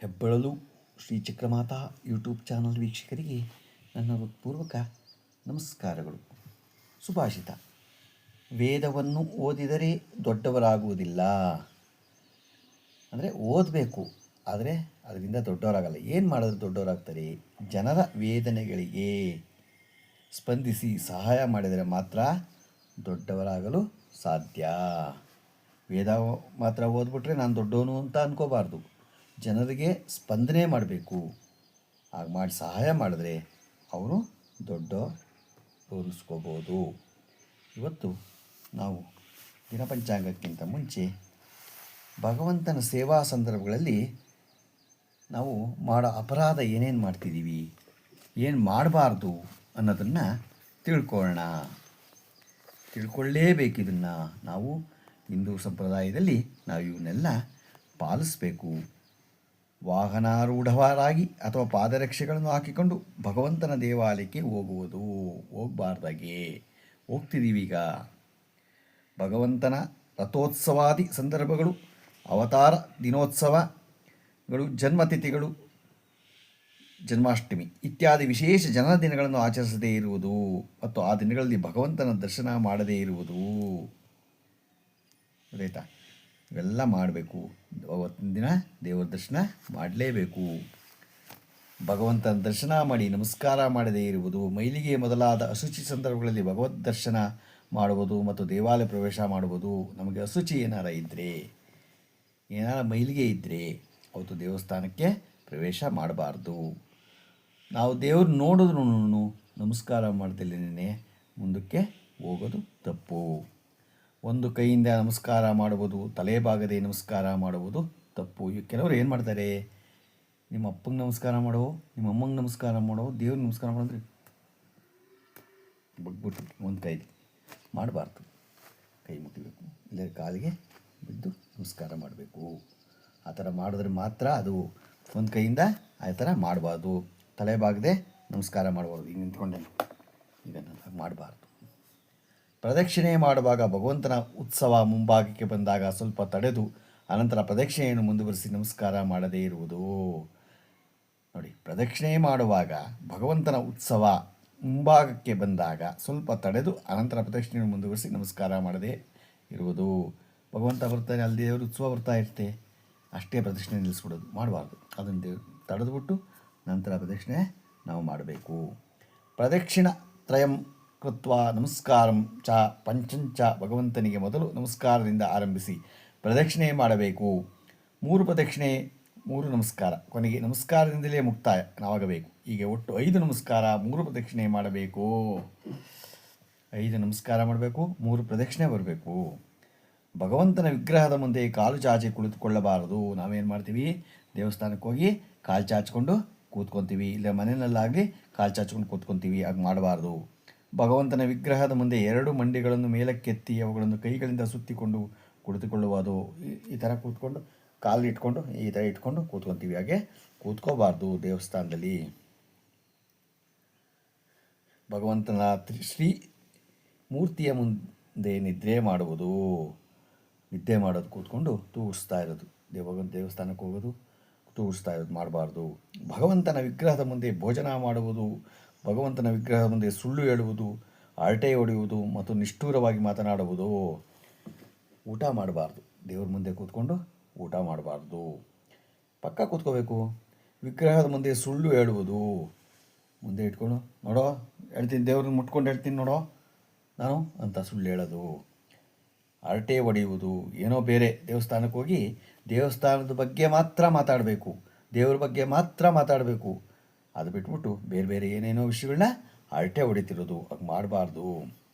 ಹೆಬ್ಬಳಲು Shri Chakramata YouTube channel ವೀಕ್ಷಕರಿಗೆ ನನ್ನ ಹೃತ್ಪೂರ್ವಕ ನಮಸ್ಕಾರಗಳು. ಸುಭಾಷಿತ: ವೇದವನ್ನು ಓದಿದರೆ ದೊಡ್ಡವರಾಗುವುದಿಲ್ಲ. ಅಂದರೆ ಓದಬೇಕು, ಆದರೆ ಅದರಿಂದ ದೊಡ್ಡವರಾಗಲ್ಲ. ಏನು ಮಾಡಿದ್ರೆ ದೊಡ್ಡವರಾಗ್ತಾರೆ? ಜನರ ವೇದನೆಗಳಿಗೆ ಸ್ಪಂದಿಸಿ ಸಹಾಯ ಮಾಡಿದರೆ ಮಾತ್ರ ದೊಡ್ಡವರಾಗಲು ಸಾಧ್ಯ. ವೇದ ಮಾತ್ರ ಓದ್ಬಿಟ್ರೆ ನಾನು ದೊಡ್ಡವನು ಅಂತ ಅನ್ಕೋಬಾರ್ದು. ಜನರಿಗೆ ಸ್ಪಂದನೆ ಮಾಡಬೇಕು. ಹಾಗೆ ಮಾಡಿ ಸಹಾಯ ಮಾಡಿದ್ರೆ ಅವರು ದೊಡ್ಡ ತೋರಿಸ್ಕೋಬೋದು. ಇವತ್ತು ನಾವು ದಿನಪಂಚಾಂಗಕ್ಕಿಂತ ಮುಂಚೆ ಭಗವಂತನ ಸೇವಾ ಸಂದರ್ಭಗಳಲ್ಲಿ ನಾವು ಮಾಡೋ ಅಪರಾಧ ಏನೇನು ಮಾಡ್ತಿದ್ದೀವಿ, ಏನು ಮಾಡಬಾರ್ದು ಅನ್ನೋದನ್ನು ತಿಳ್ಕೊಳ್ಳೇಬೇಕು. ಇದನ್ನು ನಾವು ಹಿಂದೂ ಸಂಪ್ರದಾಯದಲ್ಲಿ ನಾವು ಇವನ್ನೆಲ್ಲ ಪಾಲಿಸಬೇಕು. ವಾಹನಾರೂಢರಾಗಿ ಅಥವಾ ಪಾದರಕ್ಷೆಗಳನ್ನು ಹಾಕಿಕೊಂಡು ಭಗವಂತನ ದೇವಾಲಯಕ್ಕೆ ಹೋಗಬಾರ್ದಾಗೆ ಹೋಗ್ತಿದ್ದೀವಿ. ಈಗ ಭಗವಂತನ ರಥೋತ್ಸವಾದಿ ಸಂದರ್ಭಗಳು, ಅವತಾರ ದಿನೋತ್ಸವಗಳು, ಜನ್ಮತಿಥಿಗಳು, ಜನ್ಮಾಷ್ಟಮಿ ಇತ್ಯಾದಿ ವಿಶೇಷ ಜನ್ಮದಿನಗಳನ್ನು ಆಚರಿಸದೇ ಇರುವುದು ಮತ್ತು ಆ ದಿನಗಳಲ್ಲಿ ಭಗವಂತನ ದರ್ಶನ ಮಾಡದೇ ಇರುವುದು. ಗೊತ್ತಾಯ್ತಾ? ಇವೆಲ್ಲ ಮಾಡಬೇಕು. ಅವತ್ತಿನ ದಿನ ದೇವರ ದರ್ಶನ ಮಾಡಲೇಬೇಕು. ಭಗವಂತನ ದರ್ಶನ ಮಾಡಿ ನಮಸ್ಕಾರ ಮಾಡದೇ ಇರುವುದು, ಮೈಲಿಗೆ ಮೊದಲಾದ ಅಶುಚಿ ಸಂದರ್ಭಗಳಲ್ಲಿ ಭಗವದ್ ದರ್ಶನ ಮಾಡುವುದು ಮತ್ತು ದೇವಾಲಯ ಪ್ರವೇಶ ಮಾಡುವುದು. ನಮಗೆ ಅಶುಚಿ ಏನಾರ ಮೈಲಿಗೆ ಇದ್ದರೆ ಅವತ್ತು ದೇವಸ್ಥಾನಕ್ಕೆ ಪ್ರವೇಶ ಮಾಡಬಾರ್ದು. ನಾವು ದೇವ್ರು ನೋಡಿದ್ರು ನಮಸ್ಕಾರ ಮಾಡ್ತಿಲ್ಲೇ ಮುಂದಕ್ಕೆ ಹೋಗೋದು ತಪ್ಪು. ಒಂದು ಕೈಯಿಂದ ನಮಸ್ಕಾರ ಮಾಡುವುದು, ತಲೆ ಭಾಗದೆ ನಮಸ್ಕಾರ ಮಾಡುವುದು ತಪ್ಪು. ಕೆಲವರು ಏನು ಮಾಡ್ತಾರೆ, ನಿಮ್ಮ ಅಪ್ಪಂಗೆ ನಮಸ್ಕಾರ ಮಾಡೋ, ನಿಮ್ಮ ಅಮ್ಮಂಗೆ ನಮಸ್ಕಾರ ಮಾಡೋ, ದೇವ್ರಿಗೆ ನಮಸ್ಕಾರ ಮಾಡೋದ್ರೆ ಬಗ್ಬಿಟ್ಟು ಒಂದು ಕೈಲಿ ಮಾಡಬಾರ್ದು. ಕೈ ಮುಟ್ಟಬೇಕು, ಇಲ್ಲ ಕಾಲಿಗೆ ಬಿದ್ದು ನಮಸ್ಕಾರ ಮಾಡಬೇಕು. ಆ ಥರ ಮಾಡಿದ್ರೆ ಮಾತ್ರ ಅದು ಒಂದು ಕೈಯಿಂದ ಆ ಥರ ಮಾಡಬಾರ್ದು. ತಲೆ ಭಾಗದೆ ನಮಸ್ಕಾರ ಮಾಡಬಾರ್ದು. ಈಗ ನಿಂತ್ಕೊಂಡೇನು ಇದನ್ನು ಮಾಡಬಾರ್ದು. ಪ್ರದಕ್ಷಿಣೆ ಮಾಡುವಾಗ ಭಗವಂತನ ಉತ್ಸವ ಮುಂಭಾಗಕ್ಕೆ ಬಂದಾಗ ಸ್ವಲ್ಪ ತಡೆದು ಅನಂತರ ಪ್ರದಕ್ಷಿಣೆಯನ್ನು ಮುಂದುವರಿಸಿ ನಮಸ್ಕಾರ ಮಾಡದೇ ಇರುವುದು. ನೋಡಿ, ಪ್ರದಕ್ಷಿಣೆ ಮಾಡುವಾಗ ಭಗವಂತನ ಉತ್ಸವ ಮುಂಭಾಗಕ್ಕೆ ಬಂದಾಗ ಸ್ವಲ್ಪ ತಡೆದು ಅನಂತರ ಪ್ರದಕ್ಷಿಣೆಯನ್ನು ಮುಂದುವರಿಸಿ ನಮಸ್ಕಾರ ಮಾಡದೇ ಇರುವುದು. ಭಗವಂತ ಬರ್ತಾನೆ, ಅಲ್ಲಿ ದೇವರು ಉತ್ಸವ ಬರ್ತಾ ಇರುತ್ತೆ, ಅಷ್ಟೇ ಪ್ರದಕ್ಷಿಣೆ ನಿಲ್ಲಿಸ್ಬಿಡೋದು ಮಾಡಬಾರ್ದು. ಅದನ್ನು ತಡೆದುಬಿಟ್ಟು ನಂತರ ಪ್ರದಕ್ಷಿಣೆ ನಾವು ಮಾಡಬೇಕು. ಪ್ರದಕ್ಷಿಣ ತ್ರಯಂ ಕೃತ್ವ ನಮಸ್ಕಾರಂ ಚ ಪಂಚಂಚ. ಭಗವಂತನಿಗೆ ಮೊದಲು ನಮಸ್ಕಾರದಿಂದ ಆರಂಭಿಸಿ ಪ್ರದಕ್ಷಿಣೆ ಮಾಡಬೇಕು. 3 ಪ್ರದಕ್ಷಿಣೆ, 3 ನಮಸ್ಕಾರ, ಕೊನೆಗೆ ನಮಸ್ಕಾರದಿಂದಲೇ ಮುಕ್ತಾಯವಾಗಬೇಕು. ಹೀಗೆ ಒಟ್ಟು 5 ನಮಸ್ಕಾರ, 3 ಪ್ರದಕ್ಷಿಣೆ ಮಾಡಬೇಕು. 5 ನಮಸ್ಕಾರ ಮಾಡಬೇಕು, 3 ಪ್ರದಕ್ಷಿಣೆ ಬರಬೇಕು. ಭಗವಂತನ ವಿಗ್ರಹದ ಮುಂದೆ ಕಾಲು ಚಾಚಿ ಕುಳಿತುಕೊಳ್ಳಬಾರದು. ನಾವೇನು ಮಾಡ್ತೀವಿ, ದೇವಸ್ಥಾನಕ್ಕೆ ಹೋಗಿ ಕಾಲು ಚಾಚ್ಕೊಂಡು ಕೂತ್ಕೊತೀವಿ, ಇಲ್ಲ ಮನೆಯಲ್ಲಾಗಲಿ ಕಾಲು ಚಾಚ್ಕೊಂಡು ಕೂತ್ಕೊತೀವಿ. ಹಾಗೆ ಮಾಡಬಾರ್ದು. ಭಗವಂತನ ವಿಗ್ರಹದ ಮುಂದೆ 2 ಮಂಡಿಗಳನ್ನು ಮೇಲಕ್ಕೆತ್ತಿ ಅವುಗಳನ್ನು ಕೈಗಳಿಂದ ಸುತ್ತಿಕೊಂಡು ಕುಳಿತುಕೊಳ್ಳುವುದು. ಈ ಥರ ಕೂತ್ಕೊಂಡು ಕಾಲು ಇಟ್ಕೊಂಡು ಈ ಥರ ಇಟ್ಕೊಂಡು ಕೂತ್ಕೊತೀವಿ. ಹಾಗೆ ಕೂತ್ಕೋಬಾರ್ದು ದೇವಸ್ಥಾನದಲ್ಲಿ. ಭಗವಂತನ ಶ್ರೀ ಮೂರ್ತಿಯ ಮುಂದೆ ನಿದ್ರೆ ಮಾಡೋದು ಕೂತ್ಕೊಂಡು ತೂಗಿಸ್ತಾ ಇರೋದು. ದೇವಸ್ಥಾನಕ್ಕೆ ಹೋಗೋದು ತೂಗಿಸ್ತಾ ಇರೋದು ಮಾಡಬಾರ್ದು. ಭಗವಂತನ ವಿಗ್ರಹದ ಮುಂದೆ ಭೋಜನ ಮಾಡುವುದು, ಭಗವಂತನ ವಿಗ್ರಹದ ಮುಂದೆ ಸುಳ್ಳು ಹೇಳುವುದು, ಹರಟೆ ಹೊಡೆಯುವುದು ಮತ್ತು ನಿಷ್ಠೂರವಾಗಿ ಮಾತನಾಡುವುದು. ಊಟ ಮಾಡಬಾರ್ದು. ದೇವ್ರ ಮುಂದೆ ಕೂತ್ಕೊಂಡು ಊಟ ಮಾಡಬಾರ್ದು. ಪಕ್ಕ ಕೂತ್ಕೋಬೇಕು. ವಿಗ್ರಹದ ಮುಂದೆ ಸುಳ್ಳು ಹೇಳುವುದು, ಮುಂದೆ ಇಟ್ಕೊಂಡು ನೋಡೋ ಹೇಳ್ತೀನಿ, ದೇವ್ರನ್ನ ಮುಟ್ಕೊಂಡು ಹೇಳ್ತೀನಿ ನೋಡೋ ನಾನು ಅಂತ ಸುಳ್ಳು ಹೇಳೋದು. ಹರಟೆ ಹೊಡೆಯುವುದು, ಏನೋ ಬೇರೆ ದೇವಸ್ಥಾನಕ್ಕೆ ಹೋಗಿ ದೇವಸ್ಥಾನದ ಬಗ್ಗೆ ಮಾತ್ರ ಮಾತಾಡಬೇಕು, ದೇವ್ರ ಬಗ್ಗೆ ಮಾತ್ರ ಮಾತಾಡಬೇಕು. ಅದು ಬಿಟ್ಬಿಟ್ಟು ಬೇರೆ ಬೇರೆ ಏನೇನೋ ವಿಷಯಗಳನ್ನ ಹರಟೆ ಹೊಡಿತಿರೋದು. ಹಾಗೆ ಮಾಡಬಾರ್ದು.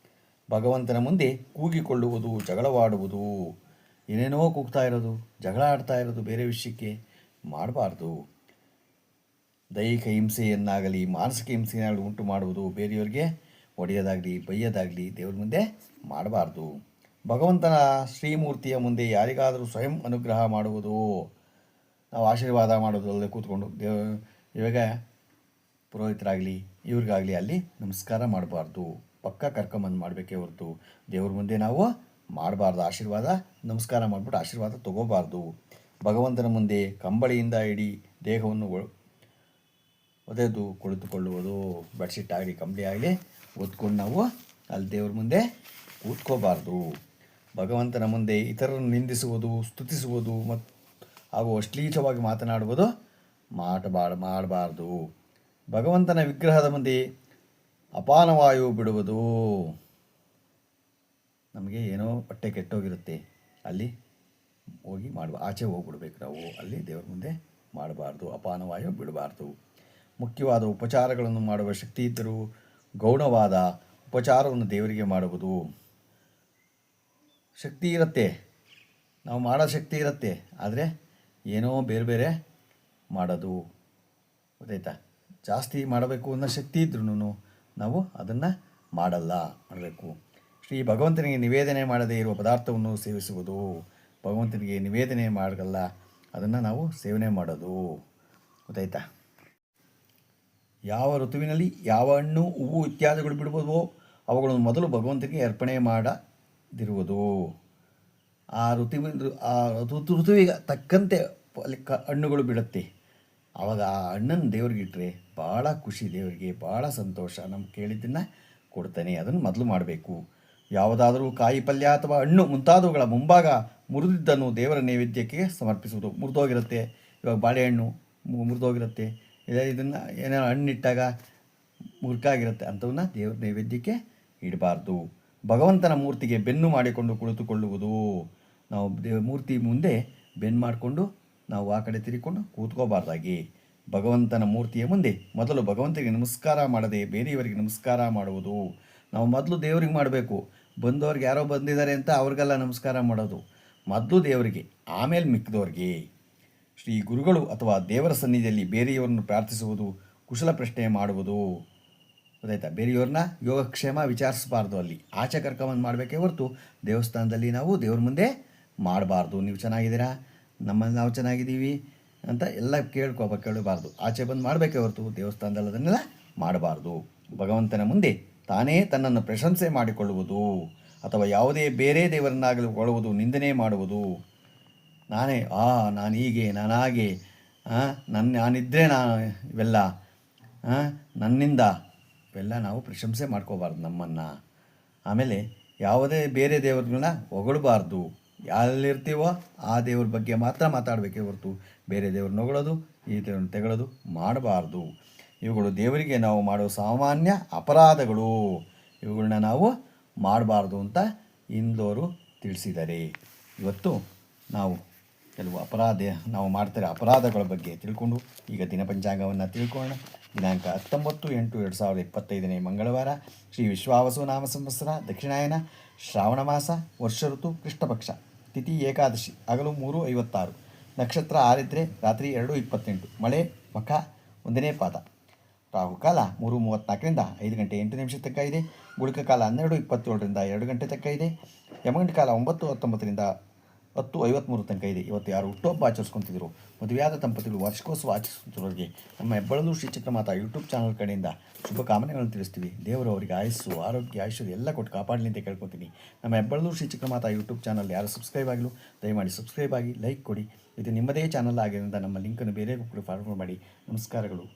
ಭಗವಂತನ ಮುಂದೆ ಕೂಗಿಕೊಳ್ಳುವುದು, ಜಗಳವಾಡುವುದು, ಏನೇನೋ ಕೂಗ್ತಾ ಇರೋದು, ಜಗಳ ಆಡ್ತಾ ಇರೋದು ಬೇರೆ ವಿಷಯಕ್ಕೆ ಮಾಡಬಾರ್ದು. ದೈಹಿಕ ಹಿಂಸೆಯನ್ನಾಗಲಿ ಮಾನಸಿಕ ಹಿಂಸೆಯನ್ನಾಗಲಿ ಉಂಟು ಮಾಡುವುದು, ಬೇರೆಯವರಿಗೆ ಹೊಡೆಯೋದಾಗಲಿ ಬೈಯೋದಾಗಲಿ ದೇವ್ರ ಮುಂದೆ ಮಾಡಬಾರ್ದು. ಭಗವಂತನ ಶ್ರೀಮೂರ್ತಿಯ ಮುಂದೆ ಯಾರಿಗಾದರೂ ಸ್ವಯಂ ಅನುಗ್ರಹ ಮಾಡುವುದು, ನಾವು ಆಶೀರ್ವಾದ ಮಾಡೋದು ಅಲ್ಲದೆ ಕೂತ್ಕೊಂಡು ಇವಾಗ ಪುರೋಹಿತರಾಗಲಿ ಇವ್ರಿಗಾಗಲಿ ಅಲ್ಲಿ ನಮಸ್ಕಾರ ಮಾಡಬಾರ್ದು. ಪಕ್ಕ ಕರ್ಕೊಂಬಂದು ಮಾಡಬೇಕೇ ಹೊರತು ದೇವ್ರ ಮುಂದೆ ನಾವು ಮಾಡಬಾರ್ದು. ಆಶೀರ್ವಾದ ನಮಸ್ಕಾರ ಮಾಡಿಬಿಟ್ಟು ಆಶೀರ್ವಾದ ತೊಗೋಬಾರ್ದು. ಭಗವಂತನ ಮುಂದೆ ಕಂಬಳಿಯಿಂದ ಹಿಡಿ ದೇಹವನ್ನು ಒದೆದು ಕುಳಿತುಕೊಳ್ಳುವುದು. ಬೆಡ್ಶೀಟ್ ಆಗಲಿ ಕಂಬಳಿ ಆಗಲಿ ಒದ್ಕೊಂಡು ನಾವು ಅಲ್ಲಿ ದೇವ್ರ ಮುಂದೆ ಕೂತ್ಕೋಬಾರ್ದು. ಭಗವಂತನ ಮುಂದೆ ಇತರರನ್ನು ನಿಂದಿಸುವುದು, ಸ್ತುತಿಸುವುದು ಹಾಗೂ ಅಶ್ಲೀಲವಾಗಿ ಮಾತನಾಡುವುದು ಮಾಡಬಾರ್ದು. ಭಗವಂತನ ವಿಗ್ರಹದ ಮುಂದೆ ಅಪಾನವಾಯು ಬಿಡುವುದು. ನಮಗೆ ಏನೋ ಹೊಟ್ಟೆ ಕೆಟ್ಟೋಗಿರುತ್ತೆ, ಅಲ್ಲಿ ಹೋಗಿ ಆಚೆ ಹೋಗ್ಬಿಡ್ಬೇಕು ನಾವು. ಅಲ್ಲಿ ದೇವ್ರ ಮುಂದೆ ಮಾಡಬಾರ್ದು, ಅಪಾನವಾಯು ಬಿಡಬಾರ್ದು. ಮುಖ್ಯವಾದ ಉಪಚಾರಗಳನ್ನು ಮಾಡುವ ಶಕ್ತಿ ಇದ್ದರೂ ಗೌಣವಾದ ಉಪಚಾರವನ್ನು ದೇವರಿಗೆ ಮಾಡುವುದು. ಶಕ್ತಿ ಇರುತ್ತೆ, ನಾವು ಮಾಡೋ ಶಕ್ತಿ ಇರುತ್ತೆ, ಆದರೆ ಏನೋ ಬೇರೆ ಬೇರೆ ಮಾಡೋದು. ಗೊತ್ತಾಯ್ತಾ? ಜಾಸ್ತಿ ಮಾಡಬೇಕು ಅನ್ನೋ ಶಕ್ತಿ ಇದ್ರೂ ನಾವು ಅದನ್ನು ಮಾಡಬೇಕು. ಶ್ರೀ ಭಗವಂತನಿಗೆ ನಿವೇದನೆ ಮಾಡದೇ ಇರುವ ಪದಾರ್ಥವನ್ನು ಸೇವಿಸುವುದು. ಭಗವಂತನಿಗೆ ನಿವೇದನೆ ಮಾಡಲ್ಲ, ಅದನ್ನು ನಾವು ಸೇವನೆ ಮಾಡೋದು. ಗೊತ್ತಾಯ್ತಾ? ಯಾವ ಋತುವಿನಲ್ಲಿ ಯಾವ ಹಣ್ಣು, ಹೂವು ಇತ್ಯಾದಿಗಳು ಬಿಡುವುದೋ ಅವುಗಳನ್ನು ಮೊದಲು ಭಗವಂತನಿಗೆ ಅರ್ಪಣೆ ಮಾಡದಿರುವುದು. ಆ ಋತುವಿಗೆ ತಕ್ಕಂತೆ ಅಲ್ಲಿ ಹಣ್ಣುಗಳು ಬಿಡುತ್ತೆ. ಆವಾಗ ಆ ಹಣ್ಣನ್ನು ದೇವ್ರಿಗೆ ಇಟ್ಟರೆ ಭಾಳ ಖುಷಿ, ದೇವರಿಗೆ ಭಾಳ ಸಂತೋಷ. ನಮ್ಗೆ ಕೇಳಿದ್ದನ್ನು ಕೊಡ್ತಾನೆ. ಅದನ್ನು ಮೊದಲು ಮಾಡಬೇಕು. ಯಾವುದಾದರೂ ಕಾಯಿ, ಪಲ್ಯ ಅಥವಾ ಹಣ್ಣು ಮುಂತಾದವುಗಳ ಮುಂಭಾಗ ಮುರಿದಿದ್ದನ್ನು ದೇವರ ನೈವೇದ್ಯಕ್ಕೆ ಸಮರ್ಪಿಸುವುದು. ಮುರಿದೋಗಿರುತ್ತೆ, ಇವಾಗ ಬಾಳೆಹಣ್ಣು ಮುರಿದೋಗಿರುತ್ತೆ, ಇದನ್ನು ಏನಾರು ಹಣ್ಣಿಟ್ಟಾಗ ಮುರುಕಾಗಿರುತ್ತೆ, ಅಂಥವನ್ನ ದೇವರ ನೈವೇದ್ಯಕ್ಕೆ ಇಡಬಾರ್ದು. ಭಗವಂತನ ಮೂರ್ತಿಗೆ ಬೆನ್ನು ಮಾಡಿಕೊಂಡು ಕುಳಿತುಕೊಳ್ಳುವುದು. ನಾವು ಮೂರ್ತಿ ಮುಂದೆ ಬೆನ್ನು ಮಾಡಿಕೊಂಡು ನಾವು ಆ ಕಡೆ ತಿರುಗಿಕೊಂಡು ಕೂತ್ಕೋಬಾರ್ದಾಗಿ. ಭಗವಂತನ ಮೂರ್ತಿಯ ಮುಂದೆ ಮೊದಲು ಭಗವಂತನಿಗೆ ನಮಸ್ಕಾರ ಮಾಡದೆ ಬೇರೆಯವರಿಗೆ ನಮಸ್ಕಾರ ಮಾಡುವುದು. ನಾವು ಮೊದಲು ದೇವರಿಗೆ ಮಾಡಬೇಕು. ಬಂದವ್ರಿಗೆ ಯಾರೋ ಬಂದಿದ್ದಾರೆ ಅಂತ ಅವ್ರಿಗೆಲ್ಲ ನಮಸ್ಕಾರ ಮಾಡೋದು. ಮೊದಲು ದೇವರಿಗೆ, ಆಮೇಲೆ ಮಿಕ್ಕಿದವ್ರಿಗೆ. ಶ್ರೀ ಗುರುಗಳು ಅಥವಾ ದೇವರ ಸನ್ನಿಧಿಯಲ್ಲಿ ಬೇರೆಯವರನ್ನು ಪ್ರಾರ್ಥಿಸುವುದು, ಕುಶಲ ಪ್ರಶ್ನೆ ಮಾಡುವುದು. ಗೊತ್ತಾಯ್ತಾ? ಬೇರೆಯವ್ರನ್ನ ಯೋಗಕ್ಷೇಮ ವಿಚಾರಿಸಬಾರ್ದು. ಅಲ್ಲಿ ಆಚೆ ಕರ್ಕೊಂಬಂದು ಮಾಡಬೇಕೇ ಹೊರತು ದೇವಸ್ಥಾನದಲ್ಲಿ ನಾವು ದೇವ್ರ ಮುಂದೆ ಮಾಡಬಾರ್ದು. ನೀವು ಚೆನ್ನಾಗಿದ್ದೀರಾ, ನಾವು ಚೆನ್ನಾಗಿದ್ದೀವಿ ಅಂತ ಎಲ್ಲ ಕೇಳಬಾರ್ದು. ಆಚೆ ಬಂದು ಮಾಡಬೇಕೇ ಹೊರತು ದೇವಸ್ಥಾನದಲ್ಲಿ ಅದನ್ನೆಲ್ಲ ಮಾಡಬಾರ್ದು. ಭಗವಂತನ ಮುಂದೆ ತಾನೇ ತನ್ನನ್ನು ಪ್ರಶಂಸೆ ಮಾಡಿಕೊಳ್ಳುವುದು ಅಥವಾ ಯಾವುದೇ ಬೇರೆ ದೇವರನ್ನಾಗಲಿ ಕೊಳ್ಳುವುದು, ನಿಂದನೆ ಮಾಡುವುದು. ನಾನು ಹೀಗೆ, ನಾನು ಹಾಗೆ, ನಾನಿದ್ದರೆ ಇವೆಲ್ಲ ನನ್ನಿಂದ, ಇವೆಲ್ಲ ನಾವು ಪ್ರಶಂಸೆ ಮಾಡ್ಕೋಬಾರ್ದು ನಮ್ಮನ್ನು. ಆಮೇಲೆ ಯಾವುದೇ ಬೇರೆ ದೇವರನ್ನ ಹೊಗಳಬಾರ್ದು. ಎಲ್ಲಿರ್ತೀವೋ ಆ ದೇವ್ರ ಬಗ್ಗೆ ಮಾತ್ರ ಮಾತಾಡಬೇಕೇ ಹೊರತು ಬೇರೆ ದೇವ್ರನ್ನ ಹೊಗಳೋದು, ಈ ದೇವ್ರನ್ನ ತೆಗಳೋದು ಮಾಡಬಾರ್ದು. ಇವುಗಳು ದೇವರಿಗೆ ನಾವು ಮಾಡೋ ಸಾಮಾನ್ಯ ಅಪರಾಧಗಳು. ಇವುಗಳನ್ನ ನಾವು ಮಾಡಬಾರ್ದು ಅಂತ ಇಂದೋರು ತಿಳಿಸಿದ್ದಾರೆ. ಇವತ್ತು ನಾವು ಕೆಲವು ನಾವು ಮಾಡ್ತಾರೆ ಅಪರಾಧಗಳ ಬಗ್ಗೆ ತಿಳ್ಕೊಂಡು ಈಗ ದಿನಪಂಚಾಂಗವನ್ನು ತಿಳ್ಕೊಳ್ಳೋಣ. ದಿನಾಂಕ 19/8/2025 ಮಂಗಳವಾರ, ಶ್ರೀ ವಿಶ್ವಾವಸು ನಾಮ ಸಂವತ್ಸರ, ದಕ್ಷಿಣಾಯನ, ಶ್ರಾವಣ ಮಾಸ, ವರ್ಷ ಋತು ಕೃಷ್ಣಪಕ್ಷ, ತಿಥಿ ಏಕಾದಶಿ, ಹಗಲು 3:56, ನಕ್ಷತ್ರ ಆರಿದ್ರೆ ರಾತ್ರಿ 2:28, ಮಳೆ ಮಖ 1ನೇ ಪಾದ, ರಾಹುಕಾಲ 3:34ರಿಂದ 5 ಗಂಟೆ 8 ನಿಮಿಷ ತನಕ ಇದೆ. ಗುಳಿಕ ಕಾಲ 12:27ರಿಂದ 2 ಗಂಟೆ ತನಕ ಇದೆ. ಯಮಗಂಟ ಕಾಲ 9:19ರಿಂದ 10:53 ತನಕ ಇದೆ. ಇವತ್ತು ಯಾರು ಹುಟ್ಟುಹಬ್ಬ ಆಚರಿಸ್ಕೊತಿದ್ರು, ಮದುವೆಯಾದ ದಂಪತಿಗಳು ವಾರ್ಷಿಕೋತ್ಸವ ಆಚರಿಸುತ್ತಿರೋರಿಗೆ ನಮ್ಮ ಹೆಬ್ಬಳಲು ಶ್ರೀ ಚಕ್ರಮಾತಾ ಯೂಟ್ಯೂಬ್ ಚಾನಲ್ ಕಡೆಯಿಂದ ಶುಭಕಾಮನೆಗಳನ್ನು ತಿಳಿಸ್ತೀವಿ. ದೇವರು ಅವರಿಗೆ ಆಯಸ್ಸು, ಆರೋಗ್ಯ, ಐಶ್ವರ್ಯ ಎಲ್ಲ ಕೊಟ್ಟು ಕಾಪಾಡಲಿ ಅಂತ ಕೇಳ್ಕೊತೀನಿ. ನಮ್ಮ ಹೆಬ್ಬಳಲು ಶ್ರೀ ಚಕ್ರಮಾತಾ ಯೂಟ್ಯೂಬ್ ಚಾನಲ್ ಯಾರು ಸಬ್ಸ್ಕ್ರೈಬ್ ಆಗಿಲ್ಲ ದಯಮಾಡಿ ಸಬ್ಸ್ಕ್ರೈಬ್ ಆಗಿ, ಲೈಕ್ ಕೊಡಿ. ಇದು ನಿಮ್ಮದೇ ಚಾನಲ್ ಆಗಿರೋದ್ರಿಂದ ನಮ್ಮ ಲಿಂಕನ್ನು ಬೇರೆ ಕೂಡ ಫಾರ್ವರ್ಡ್ ಮಾಡಿ. ನಮಸ್ಕಾರಗಳು.